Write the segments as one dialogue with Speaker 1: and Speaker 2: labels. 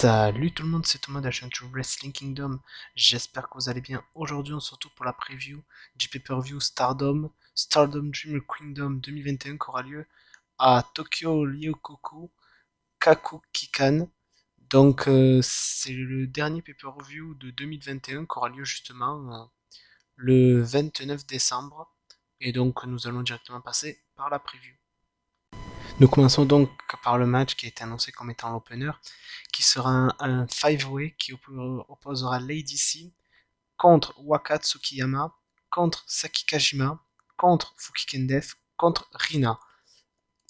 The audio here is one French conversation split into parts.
Speaker 1: Salut tout le monde, c'est Thomas de la chaîne YouTube Wrestling Kingdom. J'espère que vous allez bien. Aujourd'hui, on se retrouve pour la preview du pay-per-view Stardom Dream Kingdom 2021 qui aura lieu à Tokyo Ryogoku Kakukikan. Donc, c'est le dernier pay-per-view de 2021 qui aura lieu justement le 29 décembre. Et donc, nous allons directement passer par la preview. Nous commençons donc par le match qui a été annoncé comme étant l'opener, qui sera un five-way qui opposera Lady C contre Waka Tsukiyama, contre Saki Kajima, contre Fuki Kendef, contre Rina.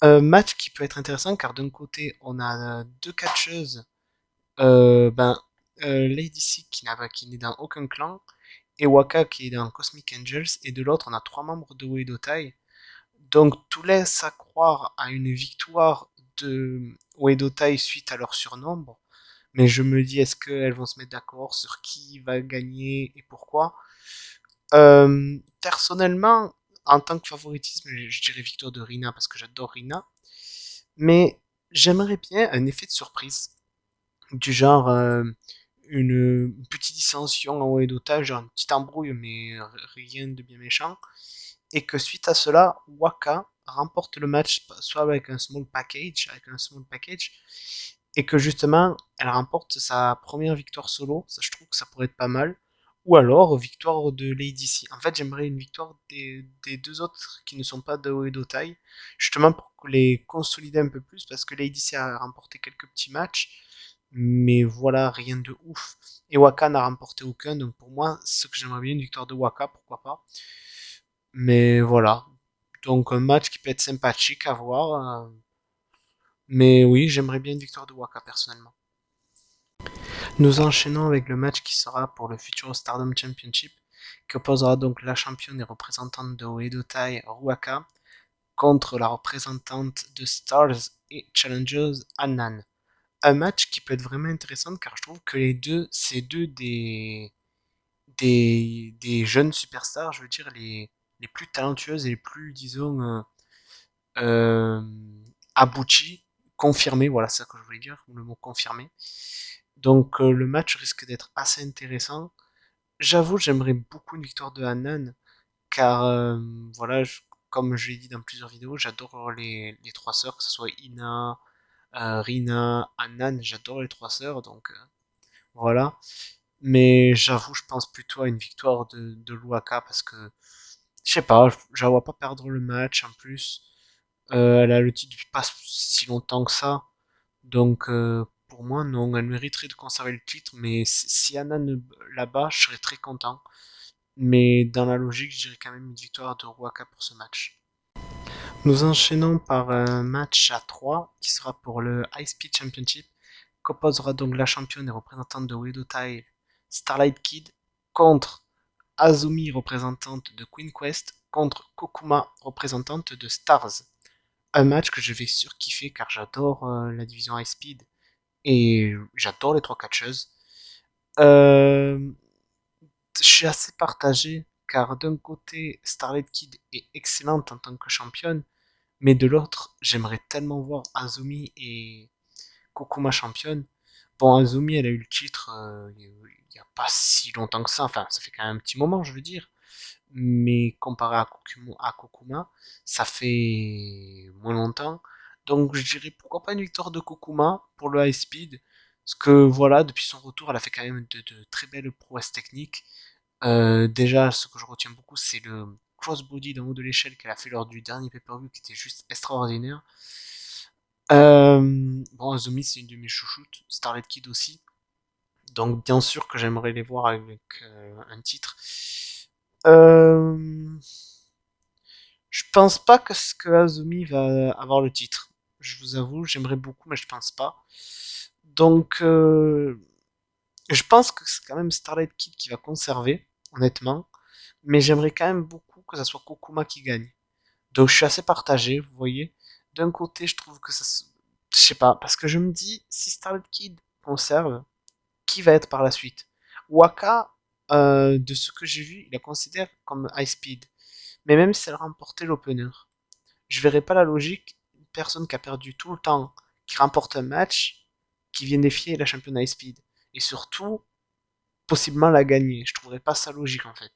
Speaker 1: Un match qui peut être intéressant car d'un côté on a deux catcheuses, euh, ben, Lady C qui n'est dans aucun clan, et Waka qui est dans Cosmic Angels, et de l'autre on a trois membres de Uedo Tai. Donc tout laisse à croire à une victoire de Uedo Tai suite à leur surnombre. Mais je me dis, est-ce qu'elles vont se mettre d'accord sur qui va gagner et pourquoi? Personnellement, en tant que favoritisme, je dirais victoire de Rina parce que j'adore Rina. Mais j'aimerais bien un effet de surprise. Du genre une petite dissension en haut et d'otage, genre une petite embrouille, mais rien de bien méchant. Et que suite à cela, Waka remporte le match soit avec un small package, et que justement, elle remporte sa première victoire solo. Ça, je trouve que ça pourrait être pas mal. Ou alors, victoire de Lady C. En fait, j'aimerais une victoire des deux autres qui ne sont pas de Oedo Tai, justement pour les consolider un peu plus, parce que Lady C a remporté quelques petits matchs, mais voilà, rien de ouf. Et Waka n'a remporté aucun, donc pour moi, ce que j'aimerais bien, une victoire de Waka, pourquoi pas. Mais voilà. Donc un match qui peut être sympathique à voir. Mais oui, j'aimerais bien une victoire de Waka personnellement. Nous enchaînons avec le match qui sera pour le Future Stardom Championship, qui opposera donc la championne et représentante de Oedo Tai, Ruaka, contre la représentante de Stars et Challengers, Annan. Un match qui peut être vraiment intéressant car je trouve que c'est deux des jeunes superstars, je veux dire les plus talentueuses et les plus, disons, euh, abouties, confirmées, voilà, c'est ça que je voulais dire, le mot confirmé. Donc le match risque d'être assez intéressant. J'avoue, j'aimerais beaucoup une victoire de Hanan, car voilà, comme je l'ai dit dans plusieurs vidéos, j'adore les trois sœurs, que ce soit Ina, Rina, Hanan, j'adore les trois sœurs, donc voilà. Mais j'avoue, je pense plutôt à une victoire de Luaka, parce que, je sais pas, je la vois pas perdre le match en plus. Elle a le titre depuis pas si longtemps que ça. Donc pour moi, non, elle mériterait de conserver le titre, mais si Anna la bat, je serais très content. Mais dans la logique, je dirais quand même une victoire de Ruaka pour ce match. Nous enchaînons par un match à 3 qui sera pour le High Speed Championship, qu'opposera donc la championne et représentante de Uedo Tai, Starlight Kid, contre Azumi, représentante de Queen Quest, contre Kokuma, représentante de Stars. Un match que je vais surkiffer car j'adore la division High Speed et j'adore les trois catcheuses. Euh, je suis assez partagé car d'un côté, Starlight Kid est excellente en tant que championne, mais de l'autre, j'aimerais tellement voir Azumi et Kokuma championne. Bon, Azumi, elle a eu le titre il n'y a pas si longtemps que ça, enfin, ça fait quand même un petit moment, je veux dire. Mais comparé à Kokuma, ça fait moins longtemps. Donc je dirais pourquoi pas une victoire de Kokuma pour le high speed. Parce que voilà, depuis son retour, elle a fait quand même de très belles prouesses techniques. Déjà, ce que je retiens beaucoup, c'est le crossbody d'en haut de l'échelle qu'elle a fait lors du dernier pay-per-view qui était juste extraordinaire. Bon, Azumi, c'est une de mes chouchoutes, Starlet Kid aussi. Donc bien sûr que j'aimerais les voir avec un titre. Euh, je pense pas que Azumi va avoir le titre. Je vous avoue, j'aimerais beaucoup, mais je pense pas. Donc, je pense que c'est quand même Starlight Kid qui va conserver, honnêtement. Mais j'aimerais quand même beaucoup que ça soit Kokuma qui gagne. Donc, je suis assez partagé, vous voyez. D'un côté, je trouve que je sais pas, parce que je me dis, si Starlight Kid conserve, qui va être par la suite? Waka, de ce que j'ai vu, il la considère comme high speed. Mais même si elle remportait l'opener, je verrais pas la logique. Une personne qui a perdu tout le temps, qui remporte un match, qui vient défier la championne High Speed. Et surtout, possiblement la gagner. Je trouverais pas ça logique en fait.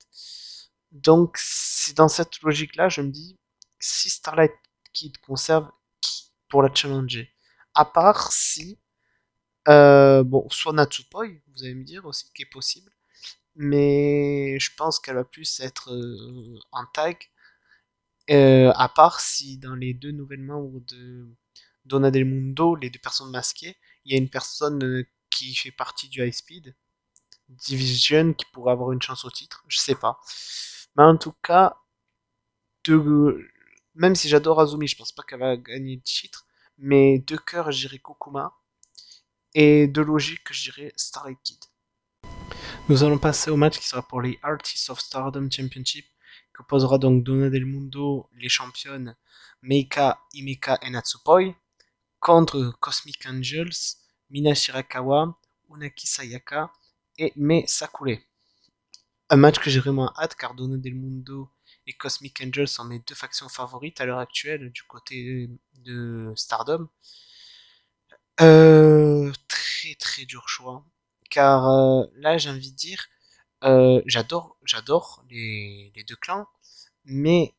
Speaker 1: Donc, c'est dans cette logique-là, je me dis, si Starlight Kid conserve qui pour la challenger, à part si, bon, soit Natsupoi, vous allez me dire aussi, qui est possible, mais je pense qu'elle va plus être en tag, à part si dans les deux nouvelles membres de Donna Del Mundo, les deux personnes masquées, il y a une personne qui fait partie du High Speed Division qui pourrait avoir une chance au titre, je sais pas. Mais en tout cas, de, même si j'adore Azumi, je pense pas qu'elle va gagner le titre, mais de cœur, je dirais Kokuma, et de logique, je dirais Starlight Kid. Nous allons passer au match qui sera pour les Artists of Stardom Championship, qui opposera donc Donna Del Mundo, les championnes Meika, Himeka et Natsupoi, contre Cosmic Angels, Mina Shirakawa, Unaki Sayaka et Mei Sakure. Un match que j'ai vraiment hâte car Donna Del Mundo et Cosmic Angels sont mes deux factions favorites à l'heure actuelle du côté de Stardom. Très très dur choix car là j'ai envie de dire j'adore les deux clans mais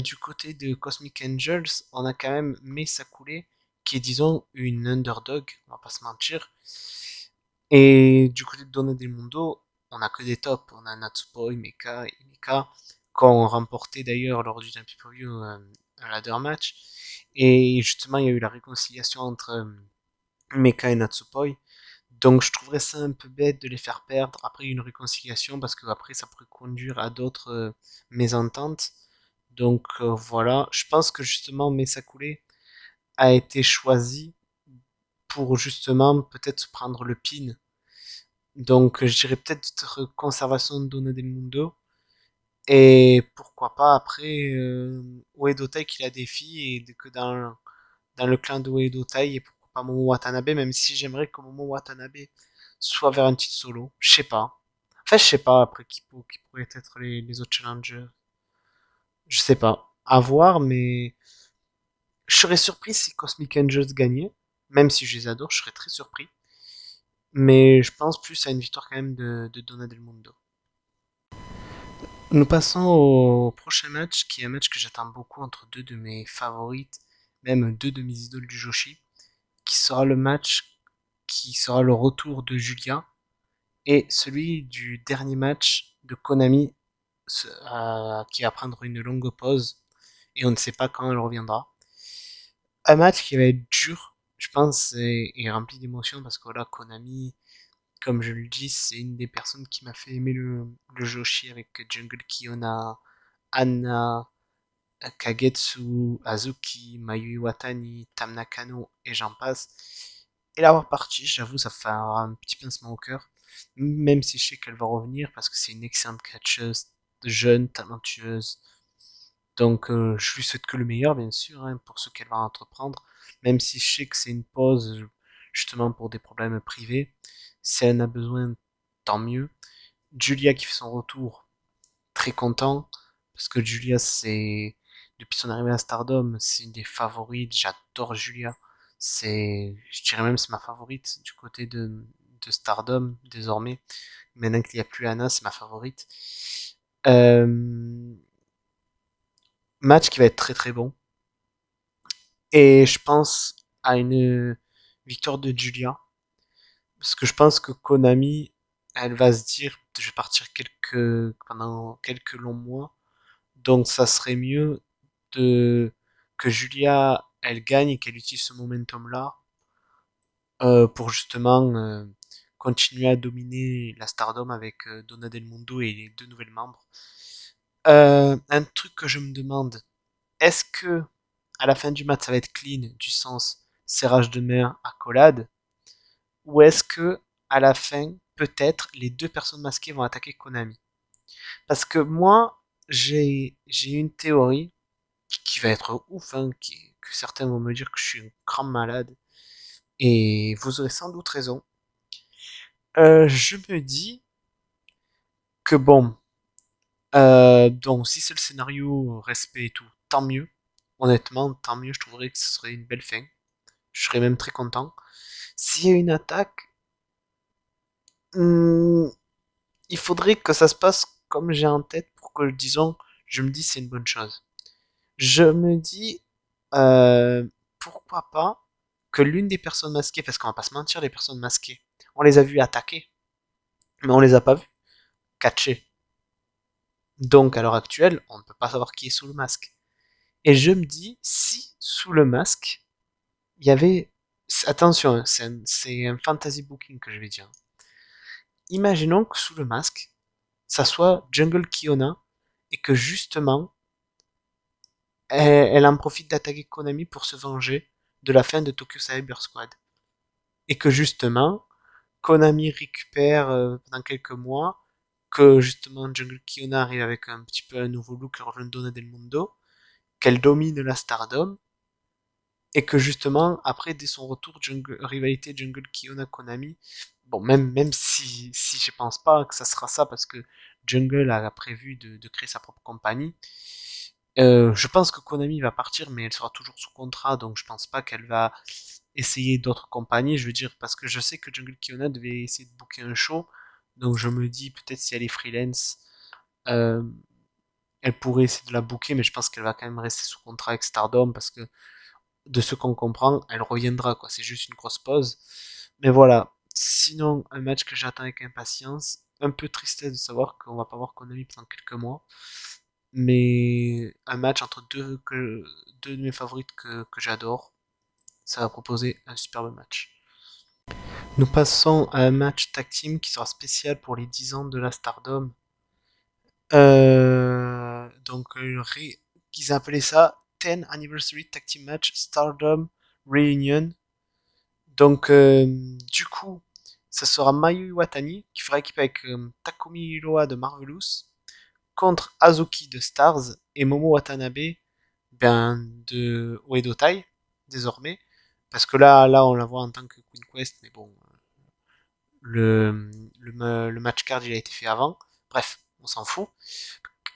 Speaker 1: du côté de Cosmic Angels on a quand même Mei Sakure qui est disons une underdog, on va pas se mentir, et du côté de Donna Del Mundo, on a que des tops. On a Natsupoi, Mecha et Mika, qui ont remporté d'ailleurs lors du pay-per-view un ladder match. Et justement, il y a eu la réconciliation entre Mecha et Natsupoi. Donc je trouverais ça un peu bête de les faire perdre après une réconciliation parce que après ça pourrait conduire à d'autres mésententes. Donc voilà, je pense que justement Mesakule a été choisi pour justement peut-être prendre le pin. Donc, je dirais peut-être conservation de Donna del Mundo. Et pourquoi pas après Uedo Tai qui la défie et que dans le clan de Uedo Tai et pourquoi pas Momo Watanabe, même si j'aimerais que Momo Watanabe soit vers un titre solo. Je sais pas. Enfin, je sais pas après qui pourraient être les autres challengers. Je sais pas. À voir, mais je serais surpris si Cosmic Angels gagnait. Même si je les adore, je serais très surpris. Mais je pense plus à une victoire quand même de Donna del Mundo. Nous passons au prochain match, qui est un match que j'attends beaucoup entre deux de mes favorites, même deux de mes idoles du Joshi, qui sera le match qui sera le retour de Julia et celui du dernier match de Konami qui va prendre une longue pause et on ne sait pas quand elle reviendra. Un match qui va être dur, je pense, et rempli d'émotions parce que voilà, Konami, comme je le dis, c'est une des personnes qui m'a fait aimer le Joshi avec Jungle Kiona, Anna, Kagetsu, Azuki, Mayu Iwatani, Tam Nakano et j'en passe. Et l'avoir partie, j'avoue, ça fait un petit pincement au cœur. Même si je sais qu'elle va revenir parce que c'est une excellente catcheuse, jeune, talentueuse. Donc je lui souhaite que le meilleur, bien sûr, hein, pour ce qu'elle va entreprendre. Même si je sais que c'est une pause, justement pour des problèmes privés. Si elle en a besoin, tant mieux. Julia qui fait son retour, très content parce que Julia c'est depuis son arrivée à Stardom c'est une des favorites, j'adore Julia, c'est je dirais même c'est ma favorite du côté de Stardom désormais, maintenant qu'il n'y a plus Anna c'est ma favorite. euh, Match qui va être très très bon et je pense à une victoire de Julia parce que je pense que Konami elle va se dire je vais partir pendant quelques longs mois. Donc ça serait mieux de que Julia elle gagne et qu'elle utilise ce momentum là pour justement continuer à dominer la Stardom avec Donna Del Mundo et les deux nouvelles membres. Un truc que je me demande, est-ce que à la fin du match ça va être clean du sens serrage de main, accolade, ou est-ce que à la fin peut-être les deux personnes masquées vont attaquer Konami? Parce que moi j'ai une théorie qui va être ouf, hein, que certains vont me dire que je suis un grand malade, et vous aurez sans doute raison. Je me dis que bon, donc si c'est le scénario respect et tout, tant mieux. Honnêtement, tant mieux, je trouverais que ce serait une belle fin. Je serais même très content. s'il y a une attaque, hmm, il faudrait que ça se passe comme j'ai en tête pour que, disons, je me dis c'est une bonne chose. Je me dis, euh, pourquoi pas que l'une des personnes masquées, parce qu'on va pas se mentir, les personnes masquées, on les a vues attaquer, mais on les a pas vues catcher. Donc, à l'heure actuelle, on ne peut pas savoir qui est sous le masque. Et je me dis, si sous le masque, il y avait... Attention, hein, c'est un fantasy booking que je vais dire. Imaginons que sous le masque, ça soit Jungle Kiona et que justement, elle en profite d'attaquer Konami pour se venger de la fin de Tokyo Cyber Squad. Et que justement, Konami récupère dans quelques mois, que justement Jungle Kiona arrive avec un petit peu un nouveau look Orlando del Mundo, qu'elle domine la Stardom, et que justement, après, dès son retour, rivalité Jungle Kiona Konami, bon, même si je pense pas que ça sera ça, parce que Jungle a prévu de créer sa propre compagnie, je pense que Konami va partir, mais elle sera toujours sous contrat, donc je pense pas qu'elle va essayer d'autres compagnies, je veux dire, parce que je sais que Jungle Kiona devait essayer de booker un show, donc je me dis, peut-être si elle est freelance, euh, elle pourrait essayer de la booker, mais je pense qu'elle va quand même rester sous contrat avec Stardom, parce que de ce qu'on comprend, elle reviendra, quoi. C'est juste une grosse pause. Mais voilà. Sinon, un match que j'attends avec impatience. Un peu tristesse de savoir qu'on va pas voir Konami pendant quelques mois. Mais un match entre deux de mes favorites que j'adore. Ça va proposer un superbe match. Nous passons à un match tag team qui sera spécial pour les 10 ans de la Stardom. Donc, qu'ils appelaient ça 10 Anniversary Tag Team Match Stardom Reunion. Donc, du coup, ça sera Mayu Iwatani qui fera équipe avec Takumi Iroha de Marvelous contre Azuki de Stars et Momo Watanabe de Oedo Tai, désormais. Parce que là, on la voit en tant que Queen Quest, mais bon, le match card il a été fait avant. Bref, on s'en fout.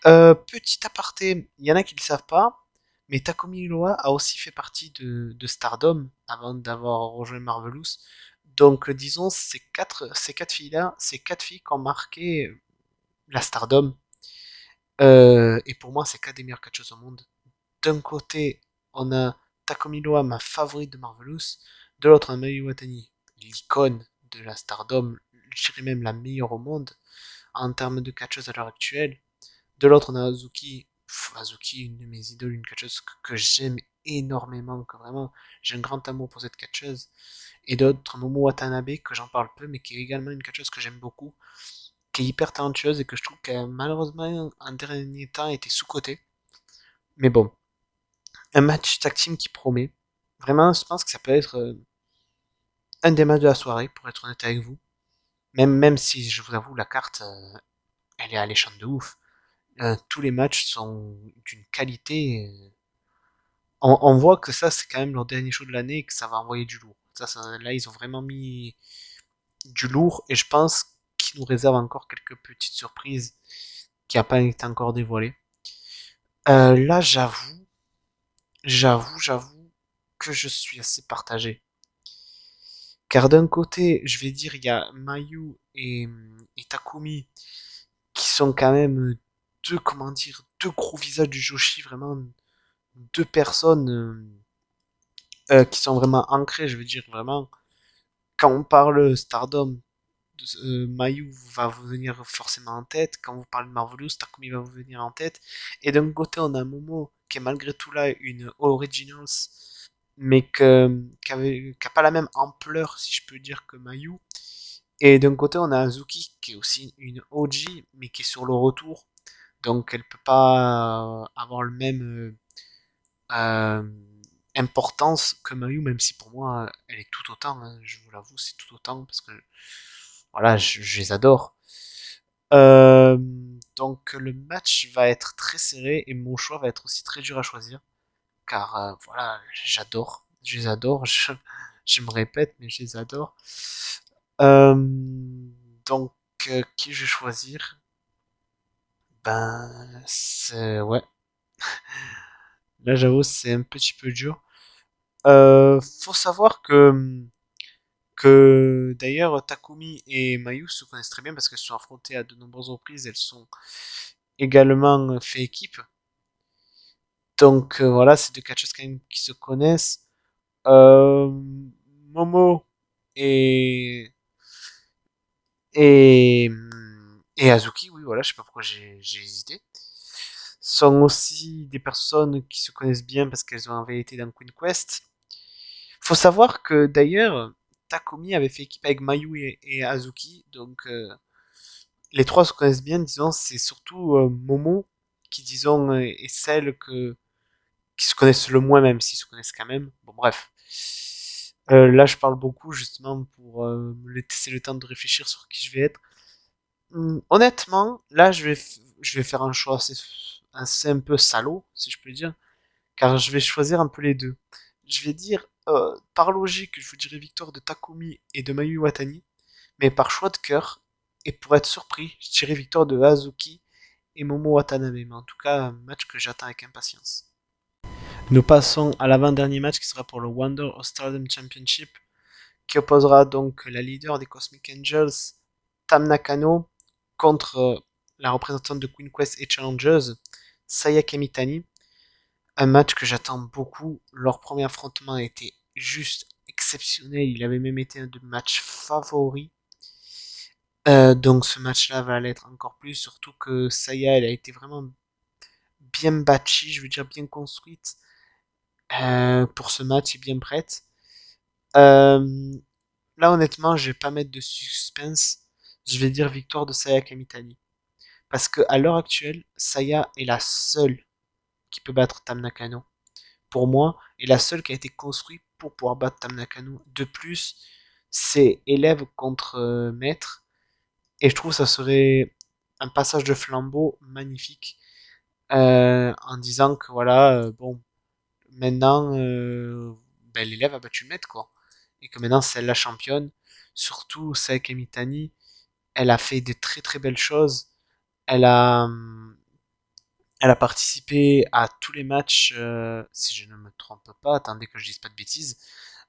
Speaker 1: Petit aparté, il y en a qui ne le savent pas, mais Takumi Iroha a aussi fait partie de Stardom avant d'avoir rejoint Marvelous. Donc, disons, ces quatre filles-là, ces quatre filles qui ont marqué la Stardom. Et pour moi, c'est quatre des meilleures catcheuses au monde. D'un côté, on a Takumi Iroha, ma favorite de Marvelous. De l'autre, on a Mayu Iwatani, l'icône de la Stardom, je dirais même la meilleure au monde en termes de catcheuse à l'heure actuelle. De l'autre, on a Azuki. Azuki, une de mes idoles, une catcheuse que j'aime énormément, que vraiment j'ai un grand amour pour cette catcheuse. Et d'autres, Momo Watanabe, que j'en parle peu, mais qui est également une catcheuse que j'aime beaucoup, qui est hyper talentueuse et que je trouve qu'elle malheureusement en dernier temps été sous-cotée. Mais bon, un match tag team qui promet. Vraiment, je pense que ça peut être un des matchs de la soirée, pour être honnête avec vous. Même si je vous avoue, la carte, elle est alléchante de ouf. Tous les matchs sont d'une qualité. On voit que ça, c'est quand même leur dernier show de l'année et que ça va envoyer du lourd. Là, ils ont vraiment mis du lourd et je pense qu'ils nous réservent encore quelques petites surprises qui n'ont pas été encore dévoilées. Là, j'avoue que je suis assez partagé. Car d'un côté, je vais dire, il y a Mayu et Takumi qui sont quand même deux, comment dire, deux gros visages du Joshi, vraiment deux personnes qui sont vraiment ancrées, je veux dire, vraiment. Quand on parle Stardom, Mayu va vous venir forcément en tête. Quand vous parlez de Marvelous, Takumi va vous venir en tête. Et d'un côté, on a Momo, qui est malgré tout là une Originals, mais qui a pas la même ampleur, si je peux dire, que Mayu. Et d'un côté, on a Azuki, qui est aussi une OG, mais qui est sur le retour. Donc, elle peut pas avoir le même euh, importance que Mayu, même si pour moi, elle est tout autant. Hein, je vous l'avoue, c'est tout autant, parce que voilà, je les adore. Euh, donc le match va être très serré et mon choix va être aussi très dur à choisir car voilà, j'adore, je les adore, je me répète mais je les adore. Euh, donc qui je vais choisir? Ben c'est ouais, là j'avoue c'est un petit peu dur. Faut savoir que que d'ailleurs Takumi et Mayu se connaissent très bien parce qu'elles se sont affrontées à de nombreuses reprises, elles sont également fait équipe. Donc voilà, c'est deux catcheuses quand même qui se connaissent. Euh, Momo et, et, et Azuki, oui voilà, je sais pas pourquoi j'ai hésité, sont aussi des personnes qui se connaissent bien parce qu'elles ont avait été dans Queen Quest. Faut savoir que d'ailleurs, Takumi avait fait équipe avec Mayu et Azuki, donc les trois se connaissent bien, disons, c'est surtout Momo qui, disons, est celle qui se connaissent le moins, même s'ils se connaissent quand même. Bon, bref. Là, je parle beaucoup justement pour me laisser le temps de réfléchir sur qui je vais être. Honnêtement, là, je vais faire un choix assez un peu salaud, si je peux dire, car je vais choisir un peu les deux. Je vais dire, par logique, je vous dirais victoire de Takumi et de Mayu Iwatani, mais par choix de cœur, et pour être surpris, je dirais victoire de Hazuki et Momo Watanabe. Mais en tout cas, un match que j'attends avec impatience. Nous passons à l'avant-dernier match qui sera pour le Wonder of Stardom Championship, qui opposera donc la leader des Cosmic Angels, Tam Nakano, contre la représentante de Queen Quest et Challengers, Saya Kamitani. Un match que j'attends beaucoup. Leur premier affrontement a été juste exceptionnel. Il avait même été un de mes matchs favoris. Donc ce match-là va l'être encore plus, surtout que Saya, elle a été vraiment bien bâtie, je veux dire bien construite pour ce match et bien prête. Euh, Là, honnêtement, je vais pas mettre de suspense. Je vais dire victoire de Saya Kamitani. Parce que à l'heure actuelle, Saya est la seule qui peut battre Tam Nakano. Pour moi, est la seule qui a été construite pour pouvoir battre Tam Nakano. De plus, c'est élève contre maître. Et je trouve que ça serait un passage de flambeau magnifique. En disant que voilà, bon, maintenant, ben, l'élève a battu le maître, quoi. Et que maintenant, c'est elle la championne. Surtout, Saek Mitani, elle a fait de très très belles choses. Elle a, elle a participé à tous les matchs, si je ne me trompe pas, attendez que je dise pas de bêtises.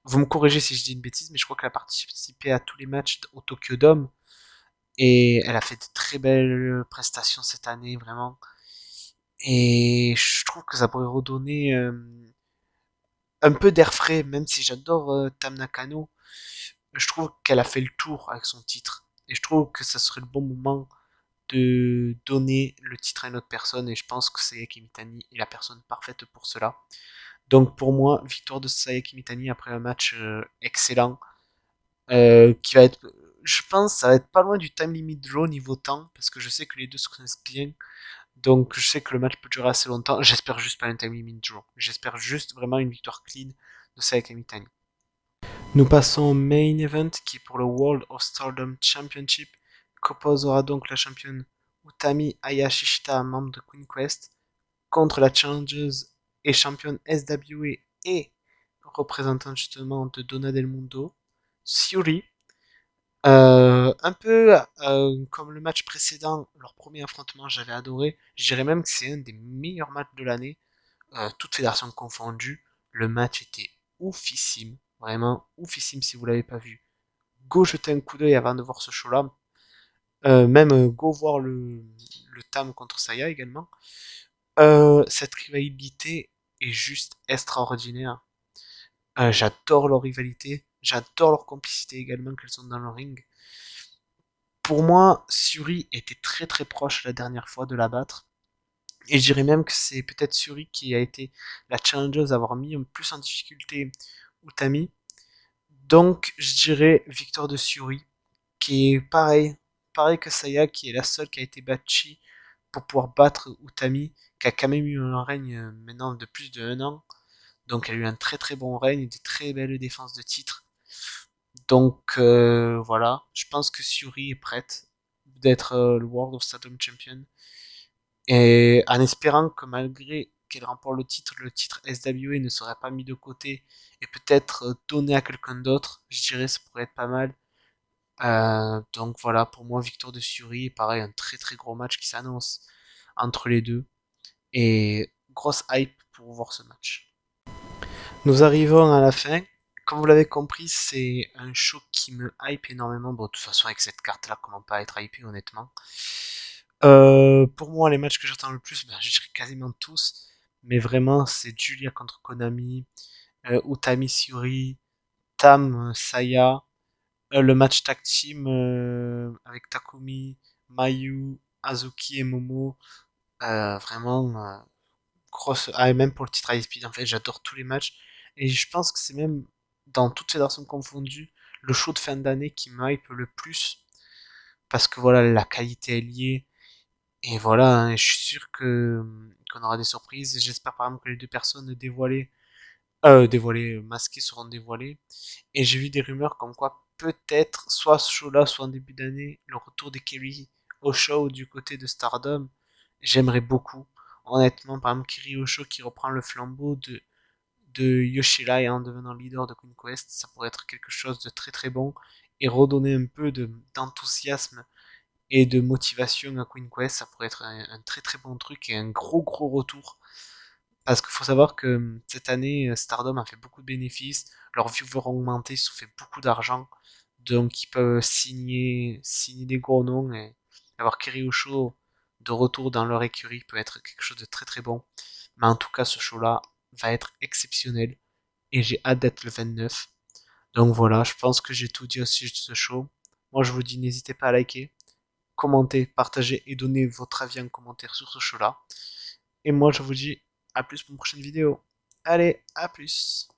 Speaker 1: Vous me corrigez si je dis une bêtise, mais je crois qu'elle a participé à tous les matchs au Tokyo Dome. Et elle a fait de très belles prestations cette année, vraiment. Et je trouve que ça pourrait redonner un peu d'air frais, même si j'adore Tam Nakano. Je trouve qu'elle a fait le tour avec son titre. Et je trouve que ça serait le bon moment de donner le titre à une autre personne. Et je pense que Sayaka Mitani est la personne parfaite pour cela. Donc pour moi, victoire de Sayaka Mitani après un match excellent. Qui va être, je pense, ça va être pas loin du time limit draw niveau temps. Parce que je sais que les deux se connaissent bien. Donc je sais que le match peut durer assez longtemps. J'espère juste pas un time limit draw. J'espère juste vraiment une victoire clean de Sayaka Mitani. Nous passons au main event qui est pour le World of Stardom Championship, qu'opposera donc la championne Utami Hayashishita, membre de Queen Quest, contre la challengeuse et championne SWA et représentante justement de Donna Del Mundo, Syuri. Un peu comme le match précédent, leur premier affrontement, j'avais adoré. Je dirais même que c'est un des meilleurs matchs de l'année, toutes fédérations confondues. Le match était oufissime, vraiment oufissime si vous l'avez pas vu. Go jeter un coup d'œil avant de voir ce show-là. Même go voir le Tam contre Saya également. Cette rivalité est juste extraordinaire. J'adore leur rivalité, j'adore leur complicité également qu'elles ont dans le ring. Pour moi, Suri était très très proche la dernière fois de la battre. Et je dirais même que c'est peut-être Suri qui a été la challengeuse à avoir mis un plus en difficulté Utami. Donc je dirais victoire de Suri, qui est pareil que Saya, qui est la seule qui a été battue pour pouvoir battre Utami, qui a quand même eu un règne maintenant de plus de 1 an. Donc elle a eu un très très bon règne et des très belles défenses de titre. Donc voilà, je pense que Suri est prête d'être le World of Stardom Champion. Et en espérant que malgré qu'elle remporte le titre SWA ne serait pas mis de côté et peut-être donné à quelqu'un d'autre, je dirais ça pourrait être pas mal. Donc voilà, pour moi, victoire de Suri, pareil, un très très gros match qui s'annonce entre les deux. Et grosse hype pour voir ce match. Nous arrivons à la fin. Comme vous l'avez compris, c'est un show qui me hype énormément. Bon, de toute façon, avec cette carte-là, comment pas être hypé, honnêtement. Pour moi, les matchs que j'attends le plus, ben, je dirais quasiment tous. Mais vraiment, c'est Julia contre Konami, Utami Suri, Tam Saya, le match tag team avec Takumi, Mayu, Azuki et Momo. Vraiment, grosse. Ah, et même pour le titre High Speed, en fait, j'adore tous les matchs. Et je pense que c'est même, dans toutes fédérations confondues, le show de fin d'année qui me hype le plus. Parce que voilà, la qualité est liée. Et voilà, hein, je suis sûr que qu'on aura des surprises. J'espère par exemple que les deux personnes masquées seront dévoilées. Et j'ai vu des rumeurs comme quoi peut-être, soit ce show-là, soit en début d'année, le retour des Kerry au show du côté de Stardom. J'aimerais beaucoup. Honnêtement, par exemple, Kiri Osho qui reprend le flambeau de Yoshirai en devenant leader de Queen Quest, ça pourrait être quelque chose de très très bon et redonner un peu d'enthousiasme et de motivation à Queen Quest, ça pourrait être un très très bon truc et un gros gros retour. Parce qu'il faut savoir que cette année, Stardom a fait beaucoup de bénéfices, leurs viewers ont augmenté, ils se sont fait beaucoup d'argent, donc ils peuvent signer des gros noms et avoir Kiri Osho de retour dans leur écurie peut être quelque chose de très très bon. Mais en tout cas, ce show-là va être exceptionnel et j'ai hâte d'être le 29. Donc voilà, je pense que j'ai tout dit au sujet de ce show. Moi, je vous dis, n'hésitez pas à liker, commenter, partager et donner votre avis en commentaire sur ce show-là. Et moi, je vous dis à plus pour une prochaine vidéo. Allez, à plus.